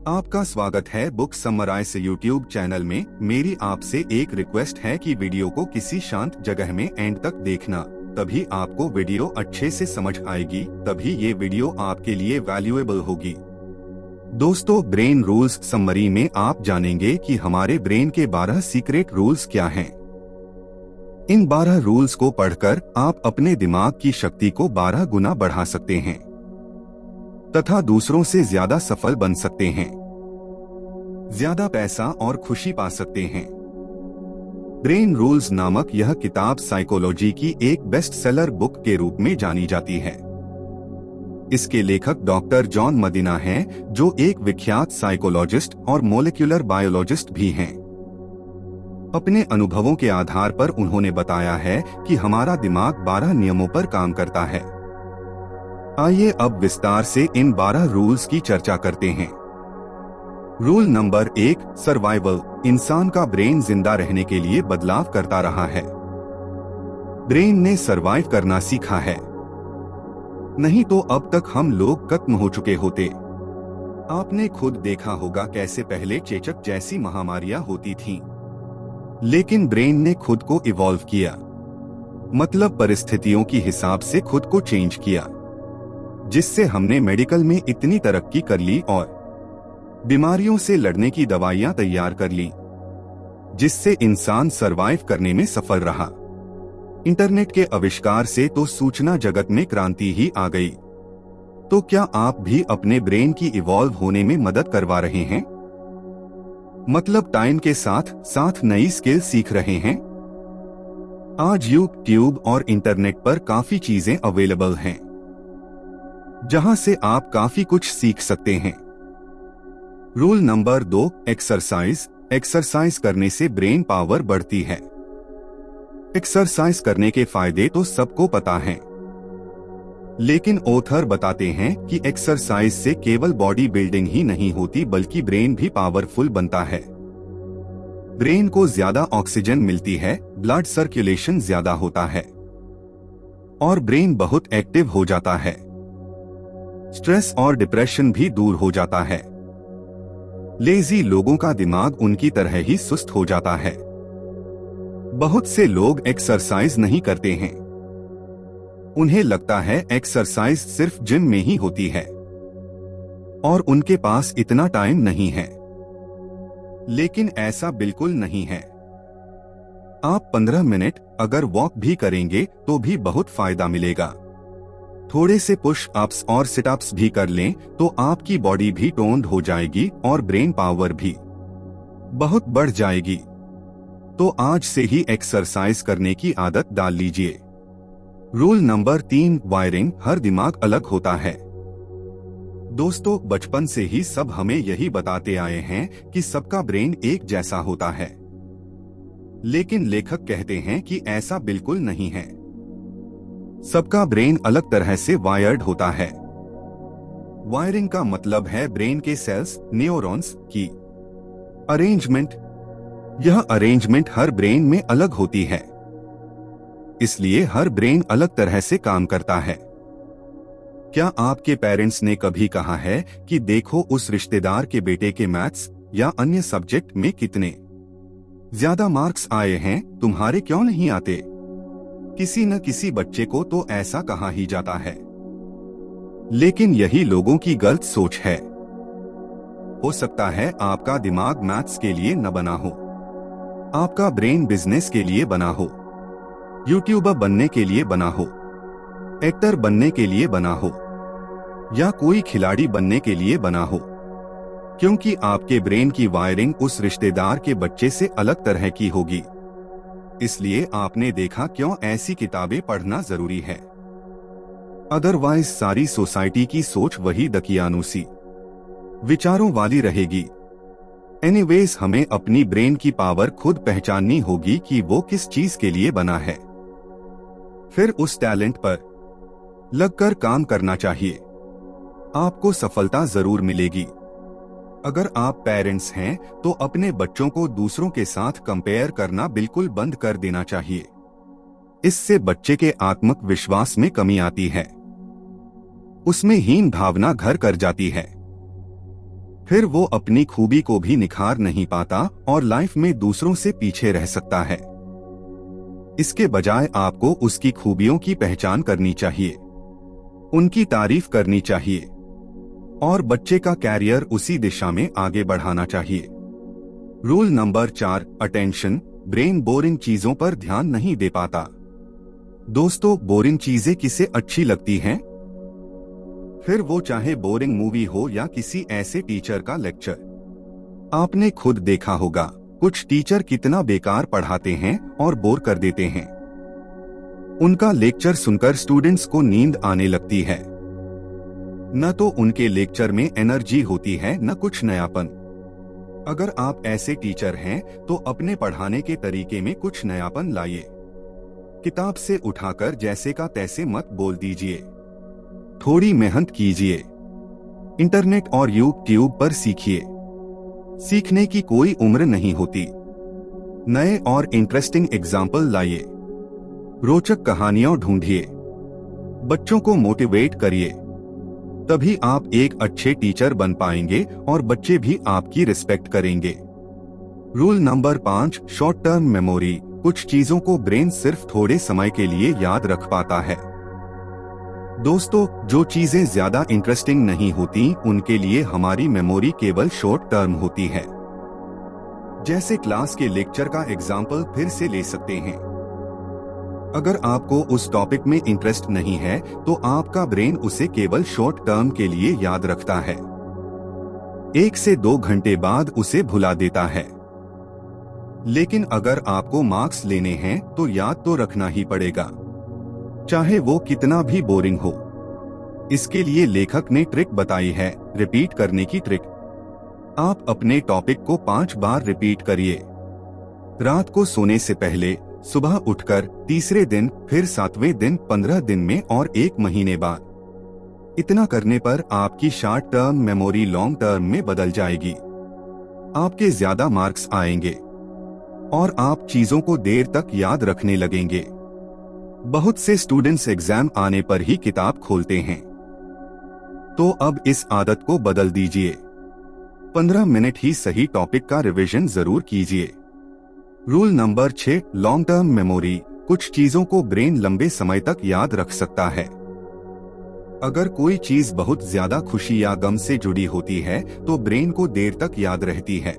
आपका स्वागत है बुक समराइज यूट्यूब चैनल में। मेरी आपसे एक रिक्वेस्ट है कि वीडियो को किसी शांत जगह में एंड तक देखना, तभी आपको वीडियो अच्छे से समझ आएगी, तभी ये वीडियो आपके लिए वैल्यूएबल होगी। दोस्तों, ब्रेन रूल्स समरी में आप जानेंगे कि हमारे ब्रेन के 12 सीक्रेट रूल्स क्या हैं। इन 12 रूल्स को पढ़कर आप अपने दिमाग की शक्ति को 12 गुना बढ़ा सकते हैं तथा दूसरों से ज्यादा सफल बन सकते हैं, ज्यादा पैसा और खुशी पा सकते हैं। ब्रेन रूल्स नामक यह किताब साइकोलॉजी की एक बेस्ट सेलर बुक के रूप में जानी जाती है। इसके लेखक डॉक्टर जॉन मदीना हैं, जो एक विख्यात साइकोलॉजिस्ट और मॉलिक्यूलर बायोलॉजिस्ट भी हैं। अपने अनुभवों के आधार पर उन्होंने बताया है कि हमारा दिमाग 12 नियमों पर काम करता है। आइए अब विस्तार से इन 12 रूल्स की चर्चा करते हैं। Rule number 1, survival. इंसान का ब्रेन जिंदा रहने के लिए बदलाव करता रहा है। ब्रेन ने सर्वाइव करना सीखा है, नहीं तो अब तक हम लोग खत्म हो चुके होते। आपने खुद देखा होगा कैसे पहले चेचक जैसी महामारियां होती थीं, लेकिन ब्रेन ने खुद को इवॉल्व किया, मतलब परिस्थितियों की हिसाब से खुद को चेंज किया, जिससे हमने मेडिकल में इतनी तरक्की कर ली और बीमारियों से लड़ने की दवाइयां तैयार कर ली, जिससे इंसान सरवाइव करने में सफल रहा। इंटरनेट के आविष्कार से तो सूचना जगत में क्रांति ही आ गई। तो क्या आप भी अपने ब्रेन की इवॉल्व होने में मदद करवा रहे हैं? मतलब टाइम के साथ साथ नई स्किल सीख रहे हैं? आज यूट्यूब और इंटरनेट पर काफी चीजें अवेलेबल हैं, जहां से आप काफी कुछ सीख सकते हैं। Rule number 2, exercise. एक्सरसाइज करने से ब्रेन पावर बढ़ती है। एक्सरसाइज करने के फायदे तो सबको पता हैं, लेकिन ऑथर बताते हैं कि एक्सरसाइज से केवल बॉडी बिल्डिंग ही नहीं होती, बल्कि ब्रेन भी पावरफुल बनता है। ब्रेन को ज्यादा ऑक्सीजन मिलती है, ब्लड सर्कुलेशन ज्यादा होता है और ब्रेन बहुत एक्टिव हो जाता है। स्ट्रेस और डिप्रेशन भी दूर हो जाता है। लेजी लोगों का दिमाग उनकी तरह ही सुस्त हो जाता है। बहुत से लोग एक्सरसाइज नहीं करते हैं। उन्हें लगता है एक्सरसाइज सिर्फ जिम में ही होती है और उनके पास इतना टाइम नहीं है, लेकिन ऐसा बिल्कुल नहीं है। आप 15 मिनट अगर वॉक भी करेंगे तो भी बहुत फायदा मिलेगा। थोड़े से पुश अप्स और सिट अप्स भी कर लें तो आपकी बॉडी भी टोन्ड हो जाएगी और ब्रेन पावर भी बहुत बढ़ जाएगी। तो आज से ही एक्सरसाइज करने की आदत डाल लीजिए। Rule number 3, wiring. हर दिमाग अलग होता है। दोस्तों, बचपन से ही सब हमें यही बताते आए हैं कि सबका ब्रेन एक जैसा होता है, लेकिन लेखक कहते हैं कि ऐसा बिल्कुल नहीं है। सबका ब्रेन अलग तरह से वायर्ड होता है। वायरिंग का मतलब है ब्रेन के सेल्स, न्यूरॉन्स की अरेंजमेंट। यह अरेंजमेंट हर ब्रेन में अलग होती है, इसलिए हर ब्रेन अलग तरह से काम करता है। क्या आपके पेरेंट्स ने कभी कहा है कि देखो उस रिश्तेदार के बेटे के मैथ्स या अन्य सब्जेक्ट में कितने ज्यादा मार्क्स आए हैं, तुम्हारे क्यों नहीं आते? किसी न किसी बच्चे को तो ऐसा कहा ही जाता है, लेकिन यही लोगों की गलत सोच है। हो सकता है आपका दिमाग मैथ्स के लिए न बना हो, आपका ब्रेन बिजनेस के लिए बना हो, यूट्यूबर बनने के लिए बना हो, एक्टर बनने के लिए बना हो, या कोई खिलाड़ी बनने के लिए बना हो, क्योंकि आपके ब्रेन की वायरिंग उस रिश्तेदार के बच्चे से अलग तरह की होगी। इसलिए आपने देखा क्यों ऐसी किताबें पढ़ना जरूरी है। अदरवाइज सारी सोसाइटी की सोच वही दकियानूसी विचारों वाली रहेगी। एनीवेज, हमें अपनी ब्रेन की पावर खुद पहचाननी होगी कि वो किस चीज के लिए बना है। फिर उस टैलेंट पर लगकर काम करना चाहिए। आपको सफलता जरूर मिलेगी। अगर आप पेरेंट्स हैं तो अपने बच्चों को दूसरों के साथ कंपेयर करना बिल्कुल बंद कर देना चाहिए। इससे बच्चे के आत्मविश्वास में कमी आती है, उसमें हीन भावना घर कर जाती है। फिर वो अपनी खूबी को भी निखार नहीं पाता और लाइफ में दूसरों से पीछे रह सकता है। इसके बजाय आपको उसकी खूबियों की पहचान करनी चाहिए, उनकी तारीफ करनी चाहिए और बच्चे का कैरियर उसी दिशा में आगे बढ़ाना चाहिए। Rule number 4, attention. Brain boring चीजों पर ध्यान नहीं दे पाता। दोस्तों, बोरिंग चीजें किसे अच्छी लगती हैं? फिर वो चाहे बोरिंग मूवी हो या किसी ऐसे टीचर का लेक्चर। आपने खुद देखा होगा, कुछ टीचर कितना बेकार पढ़ाते हैं और बोर कर देते हैं। उनका लेक्चर सुनकर स्टूडेंट्स को नींद आने लगती है। न तो उनके लेक्चर में एनर्जी होती है, न कुछ नयापन। अगर आप ऐसे टीचर हैं तो अपने पढ़ाने के तरीके में कुछ नयापन लाइए। किताब से उठाकर जैसे का तैसे मत बोल दीजिए। थोड़ी मेहनत कीजिए। इंटरनेट और यूट्यूब पर सीखिए। सीखने की कोई उम्र नहीं होती। नए और इंटरेस्टिंग एग्जाम्पल लाइए। रोचक कहानियां ढूंढिए। बच्चों को मोटिवेट करिए। तभी आप एक अच्छे टीचर बन पाएंगे और बच्चे भी आपकी रिस्पेक्ट करेंगे। Rule number 5, short term memory. कुछ चीजों को ब्रेन सिर्फ थोड़े समय के लिए याद रख पाता है। दोस्तों, जो चीजें ज्यादा इंटरेस्टिंग नहीं होती उनके लिए हमारी मेमोरी केवल शॉर्ट टर्म होती है। जैसे क्लास के लेक्चर का एग्जाम्पल फिर से ले सकते हैं। अगर आपको उस टॉपिक में इंटरेस्ट नहीं है तो आपका ब्रेन उसे केवल शॉर्ट टर्म के लिए याद रखता है। 1 से 2 घंटे बाद उसे भुला देता है। लेकिन अगर आपको मार्क्स लेने हैं तो याद तो रखना ही पड़ेगा, चाहे वो कितना भी बोरिंग हो। इसके लिए लेखक ने ट्रिक बताई है, रिपीट करने की ट्रिक। आप अपने टॉपिक को 5 बार रिपीट करिए। रात को सोने से पहले, सुबह उठकर, तीसरे दिन, फिर 7वें दिन, 15 दिन में और 1 महीने बाद। इतना करने पर आपकी short term memory long term में बदल जाएगी। आपके ज्यादा मार्क्स आएंगे और आप चीजों को देर तक याद रखने लगेंगे। बहुत से स्टूडेंट्स एग्जाम आने पर ही किताब खोलते हैं। तो अब इस आदत को बदल दीजिए। 15 मिनट ही सही टॉपिक का रिवीजन जरूर कीजिए। Rule number 6, long term memory. कुछ चीजों को ब्रेन लंबे समय तक याद रख सकता है। अगर कोई चीज बहुत ज्यादा खुशी या गम से जुड़ी होती है तो ब्रेन को देर तक याद रहती है।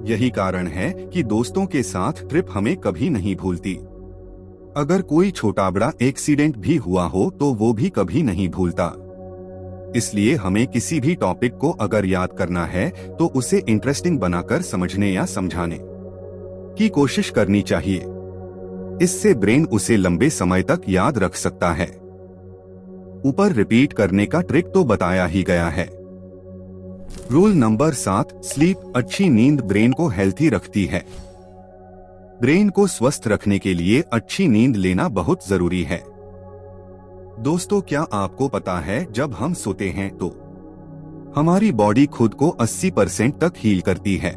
यही कारण है कि दोस्तों के साथ ट्रिप हमें कभी नहीं भूलती। अगर कोई छोटा बड़ा एक्सीडेंट भी हुआ हो तो वो भी कभी नहीं भूलता। इसलिए हमें किसी भी टॉपिक को अगर याद करना है तो उसे इंटरेस्टिंग बनाकर समझने या समझाने की कोशिश करनी चाहिए। इससे ब्रेन उसे लंबे समय तक याद रख सकता है। ऊपर रिपीट करने का ट्रिक तो बताया ही गया है। Rule number 7, sleep. अच्छी नींद ब्रेन को हेल्थी रखती है। ब्रेन को स्वस्थ रखने के लिए अच्छी नींद लेना बहुत जरूरी है। दोस्तों, क्या आपको पता है जब हम सोते हैं तो हमारी बॉडी खुद को 80% तक हील करती है।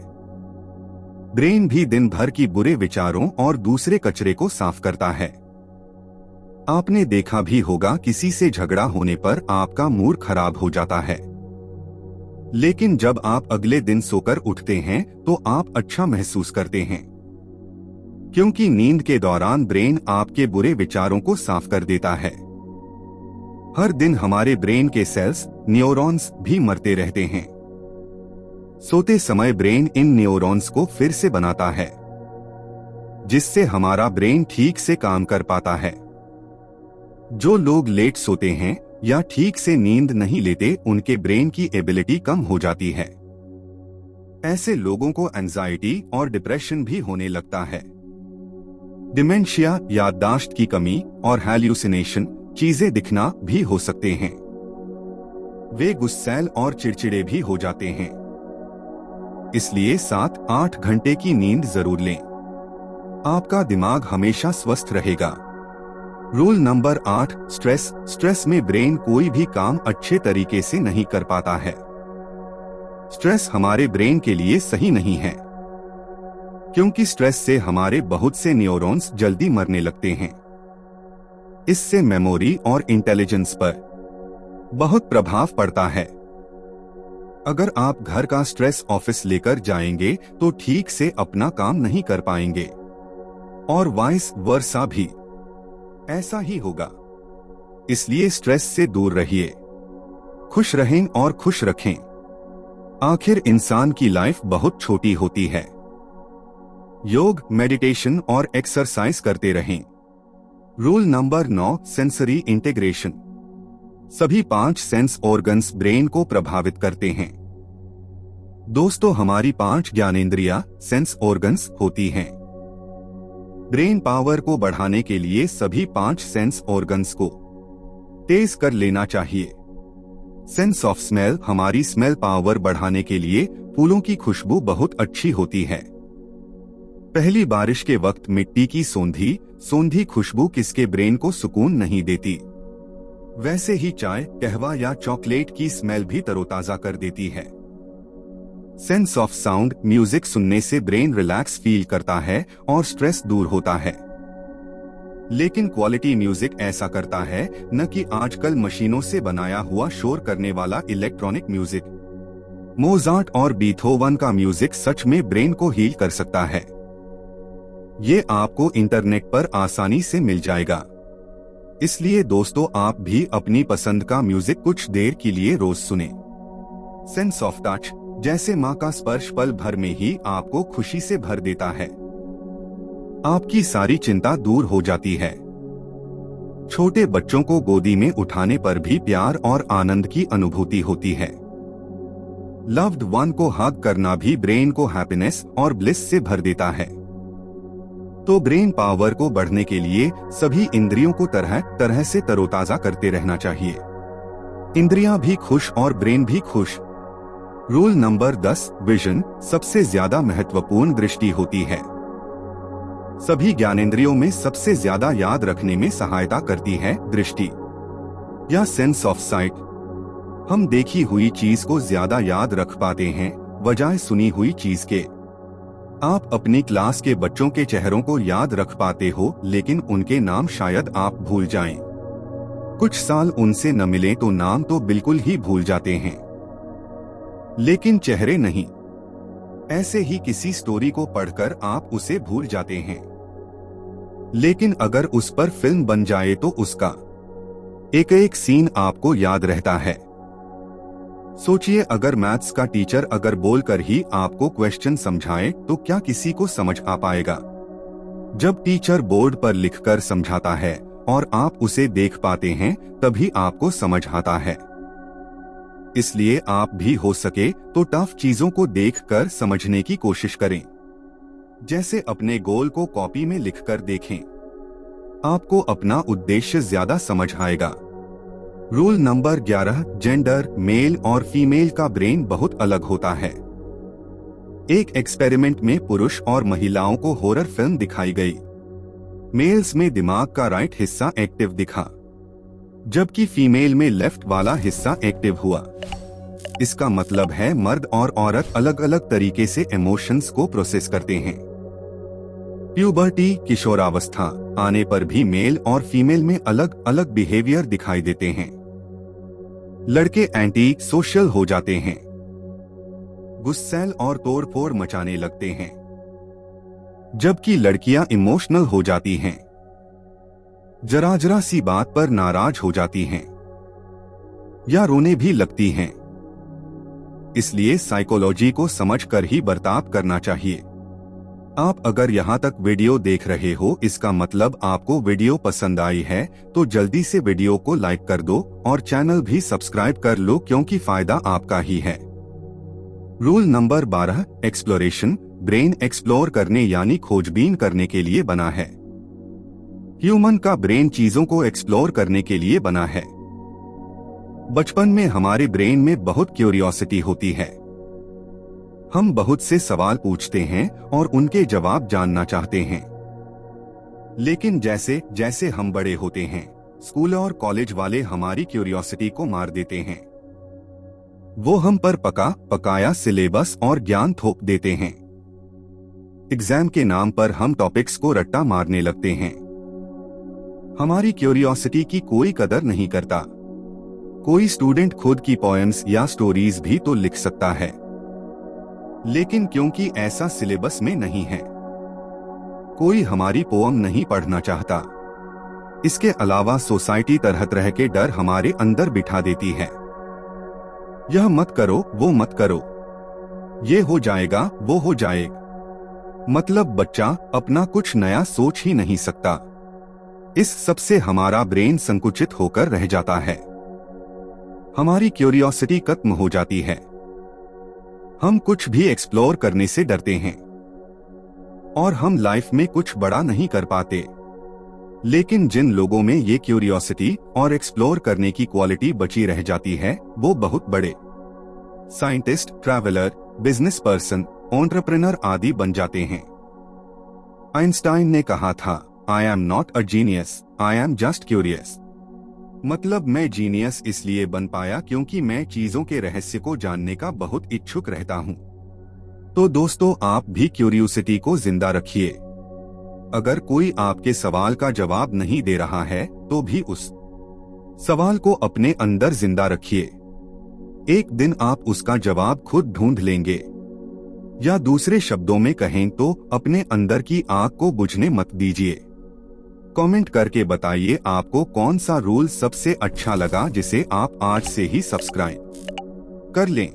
ब्रेन भी दिन भर की बुरे विचारों और दूसरे कचरे को साफ करता है। आपने देखा भी होगा, किसी से झगड़ा होने पर आपका मूड खराब हो जाता है, लेकिन जब आप अगले दिन सोकर उठते हैं तो आप अच्छा महसूस करते हैं, क्योंकि नींद के दौरान ब्रेन आपके बुरे विचारों को साफ कर देता है। हर दिन हमारे ब्रेन के सेल्स, न्यूरॉन्स भी मरते रहते हैं। सोते समय ब्रेन इन न्यूरॉन्स को फिर से बनाता है, जिससे हमारा ब्रेन ठीक से काम कर पाता है। जो लोग लेट सोते हैं या ठीक से नींद नहीं लेते, उनके ब्रेन की एबिलिटी कम हो जाती है। ऐसे लोगों को एंजाइटी और डिप्रेशन भी होने लगता है। डिमेंशिया, याददाश्त की कमी और हैल्यूसिनेशन, चीजें दिखना भी हो सकते हैं। वे गुस्सैल और चिड़चिड़े भी हो जाते हैं। इसलिए 7-8 घंटे की नींद जरूर लें। आपका दिमाग हमेशा स्वस्थ रहेगा। Rule number 8, stress. स्ट्रेस में ब्रेन कोई भी काम अच्छे तरीके से नहीं कर पाता है। स्ट्रेस हमारे ब्रेन के लिए सही नहीं है, क्योंकि स्ट्रेस से हमारे बहुत से न्यूरॉन्स जल्दी मरने लगते हैं। इससे मेमोरी और इंटेलिजेंस पर बहुत प्रभाव पड़ता है। अगर आप घर का स्ट्रेस ऑफिस लेकर जाएंगे तो ठीक से अपना काम नहीं कर पाएंगे, और वाइस वर्सा भी ऐसा ही होगा। इसलिए स्ट्रेस से दूर रहिए, खुश रहें और खुश रखें। आखिर इंसान की लाइफ बहुत छोटी होती है। योग, मेडिटेशन और एक्सरसाइज करते रहें। Rule number 9, sensory integration. सभी 5 सेंस ऑर्गन्स ब्रेन को प्रभावित करते हैं। दोस्तों, हमारी 5 ज्ञानेंद्रियां सेंस ऑर्गन्स होती हैं। ब्रेन पावर को बढ़ाने के लिए सभी 5 सेंस ऑर्गन्स को तेज कर लेना चाहिए। सेंस ऑफ स्मेल, हमारी स्मेल पावर बढ़ाने के लिए फूलों की खुशबू बहुत अच्छी होती है। पहली बारिश के वक्त मिट्टी की सोंधी खुशबू किसके ब्रेन को सुकून नहीं देती। वैसे ही चाय, कहवा या चॉकलेट की स्मेल भी तरोताजा कर देती है। सेंस ऑफ साउंड, म्यूजिक सुनने से ब्रेन रिलैक्स फील करता है और स्ट्रेस दूर होता है। लेकिन क्वालिटी म्यूजिक ऐसा करता है, न कि आजकल मशीनों से बनाया हुआ शोर करने वाला इलेक्ट्रॉनिक म्यूजिक। मोजार्ट और बीथोवन का म्यूजिक सच में ब्रेन को हील कर सकता है। ये आपको इंटरनेट पर आसानी से मिल जाएगा। इसलिए दोस्तों, आप भी अपनी पसंद का म्यूजिक कुछ देर के लिए रोज सुने। सेंस ऑफ टच, जैसे माँ का स्पर्श पल भर में ही आपको खुशी से भर देता है। आपकी सारी चिंता दूर हो जाती है। छोटे बच्चों को गोदी में उठाने पर भी प्यार और आनंद की अनुभूति होती है। लव्ड वन को हग करना भी ब्रेन को हैप्पीनेस और ब्लिस से भर देता है। तो ब्रेन पावर को बढ़ने के लिए सभी इंद्रियों को तरह तरह से तरोताजा करते रहना चाहिए। इंद्रियां भी खुश और ब्रेन भी खुश। रूल नंबर 10, विजन, सबसे ज्यादा महत्वपूर्ण दृष्टि होती है। सभी ज्ञानेंद्रियों में सबसे ज्यादा याद रखने में सहायता करती है दृष्टि या सेंस ऑफ साइट। हम देखी हुई चीज को ज्यादा याद रख पाते हैं बजाय सुनी हुई चीज के। आप अपनी क्लास के बच्चों के चेहरों को याद रख पाते हो, लेकिन उनके नाम शायद आप भूल जाएं। कुछ साल उनसे न मिले तो नाम तो बिल्कुल ही भूल जाते हैं, लेकिन चेहरे नहीं। ऐसे ही किसी स्टोरी को पढ़कर आप उसे भूल जाते हैं, लेकिन अगर उस पर फिल्म बन जाए तो उसका एक एक सीन आपको याद रहता है। सोचिए, अगर मैथ्स का टीचर अगर बोलकर ही आपको क्वेश्चन समझाए तो क्या किसी को समझ आ पाएगा? जब टीचर बोर्ड पर लिखकर समझाता है और आप उसे देख पाते हैं, तभी आपको समझ आता है। इसलिए आप भी हो सके तो टफ चीजों को देखकर समझने की कोशिश करें। जैसे अपने गोल को कॉपी में लिखकर देखें, आपको अपना उद्देश्य ज्यादा समझ आएगा। रूल नंबर 11, जेंडर, मेल और फीमेल का ब्रेन बहुत अलग होता है। एक एक्सपेरिमेंट में पुरुष और महिलाओं को हॉरर फिल्म दिखाई गई। मेल्स में दिमाग का राइट हिस्सा एक्टिव दिखा, जबकि फीमेल में लेफ्ट वाला हिस्सा एक्टिव हुआ। इसका मतलब है मर्द और औरत अलग अलग तरीके से इमोशंस को प्रोसेस करते हैं। प्यूबर्टी, किशोरावस्था आने पर भी मेल और फीमेल में अलग अलग बिहेवियर दिखाई देते हैं। लड़के एंटी सोशल हो जाते हैं, गुस्सैल और तोड़फोड़ मचाने लगते हैं, जबकि लड़कियां इमोशनल हो जाती हैं, जरा जरा सी बात पर नाराज हो जाती हैं या रोने भी लगती हैं। इसलिए साइकोलॉजी को समझकर ही बर्ताव करना चाहिए। आप अगर यहाँ तक वीडियो देख रहे हो, इसका मतलब आपको वीडियो पसंद आई है, तो जल्दी से वीडियो को लाइक कर दो और चैनल भी सब्सक्राइब कर लो, क्योंकि फायदा आपका ही है। Rule number 12, exploration, brain explore करने यानी खोजबीन करने के लिए बना है। ह्यूमन का ब्रेन चीजों को एक्सप्लोर करने के लिए बना है। बचपन में हमारे ब्रेन में बहुत क्यूरियोसिटी होती है। हम बहुत से सवाल पूछते हैं और उनके जवाब जानना चाहते हैं। लेकिन जैसे जैसे हम बड़े होते हैं, स्कूल और कॉलेज वाले हमारी क्यूरियोसिटी को मार देते हैं। वो हम पर पकाया सिलेबस और ज्ञान थोप देते हैं। एग्जाम के नाम पर हम टॉपिक्स को रट्टा मारने लगते हैं। हमारी क्यूरियोसिटी की कोई कदर नहीं करता। कोई स्टूडेंट खुद की पोएम्स या स्टोरीज भी तो लिख सकता है, लेकिन क्योंकि ऐसा सिलेबस में नहीं है, कोई हमारी पोएम नहीं पढ़ना चाहता। इसके अलावा सोसाइटी तरह तरह के डर हमारे अंदर बिठा देती है। यह मत करो, वो मत करो, ये हो जाएगा, वो हो जाएगा। मतलब बच्चा अपना कुछ नया सोच ही नहीं सकता। इस सब से हमारा ब्रेन संकुचित होकर रह जाता है, हमारी क्यूरियोसिटी खत्म हो जाती है। हम कुछ भी एक्सप्लोर करने से डरते हैं और हम लाइफ में कुछ बड़ा नहीं कर पाते। लेकिन जिन लोगों में ये क्यूरियोसिटी और एक्सप्लोर करने की क्वालिटी बची रह जाती है, वो बहुत बड़े scientist, traveller, business person, entrepreneur आदि बन जाते हैं। आइंस्टाइन ने कहा था, I am not a genius, I am just curious. मतलब मैं जीनियस इसलिए बन पाया क्योंकि मैं चीजों के रहस्य को जानने का बहुत इच्छुक रहता हूँ। तो दोस्तों, आप भी क्यूरियोसिटी को जिंदा रखिए। अगर कोई आपके सवाल का जवाब नहीं दे रहा है, तो भी उस सवाल को अपने अंदर जिंदा रखिए। एक दिन आप उसका जवाब खुद ढूंढ लेंगे। या दूसरे शब्दों में कहें तो अपने अंदर की आग को बुझने मत दीजिए। कमेंट करके बताइए आपको कौन सा रूल सबसे अच्छा लगा, जिसे आप आज से ही सब्सक्राइब कर लें।